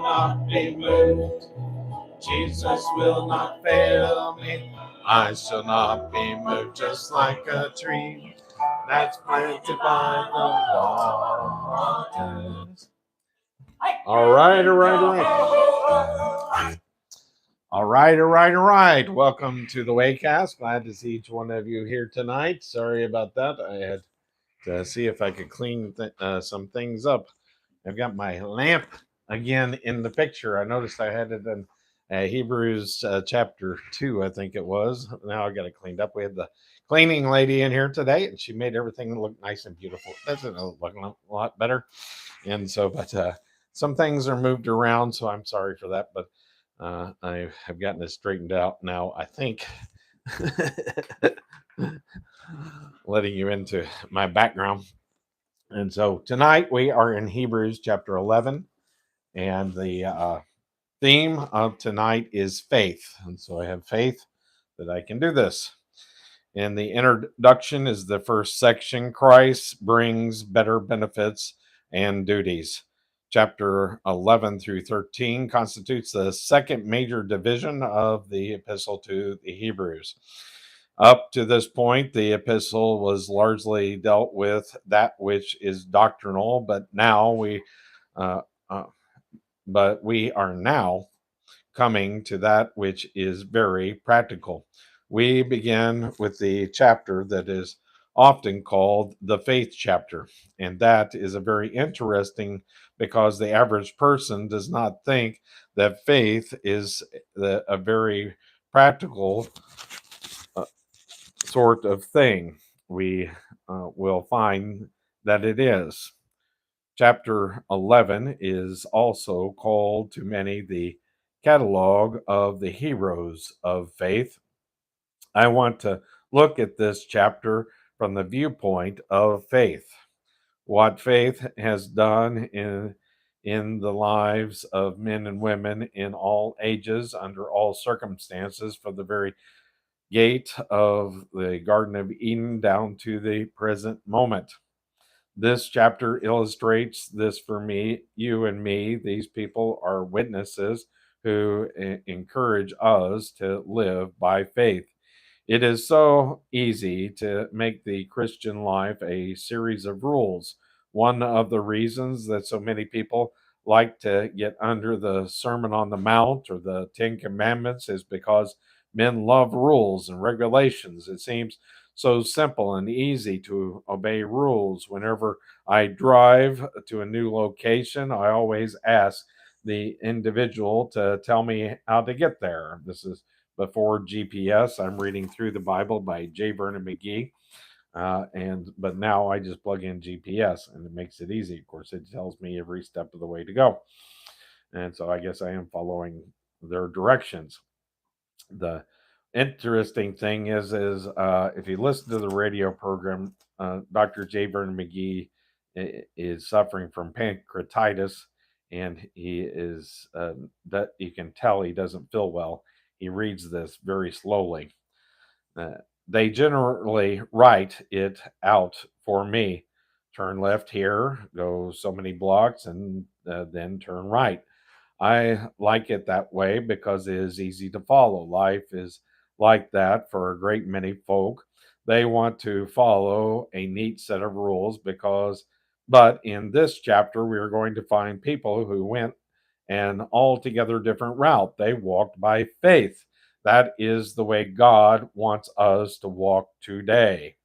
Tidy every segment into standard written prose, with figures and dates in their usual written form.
not be moved. Jesus will not fail me. I shall not be moved, just like a tree that's planted by the waters. All right. All right. Welcome to the Waycast. Glad to see each one of you here tonight. Sorry about that. I had to see if I could clean some things up. I've got my lamp again in the picture. I noticed I had it in Hebrews chapter 2, I think it was. Now I got it cleaned up. We had the cleaning lady in here today, and she made everything look nice and beautiful. Doesn't it look a lot better? And so, but some things are moved around, so I'm sorry for that. But I have gotten it straightened out now, I think. Letting you into my background. And so tonight we are in Hebrews chapter 11, and the theme of tonight is faith. And so I have faith that I can do this. And the introduction is the first section. Christ brings better benefits and duties. Chapter 11 through 13 constitutes the second major division of the epistle to the Hebrews. Up to this point, the epistle was largely dealt with that which is doctrinal, but uh, uh, we are now coming to that which is very practical. We begin with the chapter that is often called the faith chapter, and that is a very interesting because the average person does not think that faith is a very practical sort of thing. We will find that it is. Chapter 11 is also called to many the catalog of the heroes of faith. I want to look at this chapter from the viewpoint of faith. What faith has done in the lives of men and women in all ages, under all circumstances, from the very gate of the Garden of Eden down to the present moment. This chapter illustrates this for me, you and me. These people are witnesses who encourage us to live by faith. It is so easy to make the Christian life a series of rules. One of the reasons that so many people like to get under the Sermon on the Mount or the Ten Commandments is because men love rules and regulations. It seems so simple and easy to obey rules. Whenever I drive to a new location, I always ask the individual to tell me how to get there. This is before GPS. I'm reading through the Bible by J. Vernon McGee. But now I just plug in GPS and it makes it easy. Of course, it tells me every step of the way to go. And so I guess I am following their directions. The interesting thing is if you listen to the radio program, Dr. J. Vernon McGee is suffering from pancreatitis, and he is that you can tell he doesn't feel well. He reads this very slowly. Uh, they generally write it out for me. Turn left here, go so many blocks, and then turn right. I like it that way because it is easy to follow. Life is like that for a great many folk. They want to follow a neat set of rules but in this chapter, we are going to find people who went an altogether different route. They walked by faith. That is the way God wants us to walk today.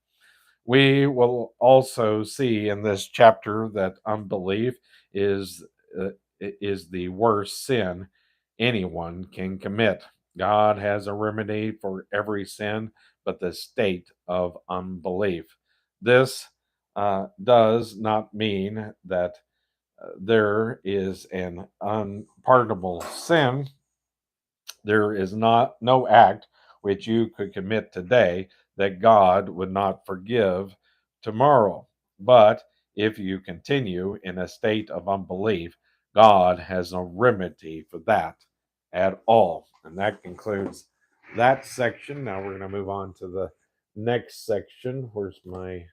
We will also see in this chapter that unbelief is uh, is the worst sin anyone can commit. God has a remedy for every sin, but the state of unbelief. This does not mean that there is an unpardonable sin. There is not no act which you could commit today that God would not forgive tomorrow. But if you continue in a state of unbelief, God has no remedy for that at all. And that concludes that section. Now we're going to move on to the next section. Where's my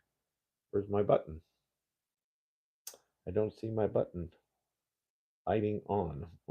button? I don't see my button. Hiding on.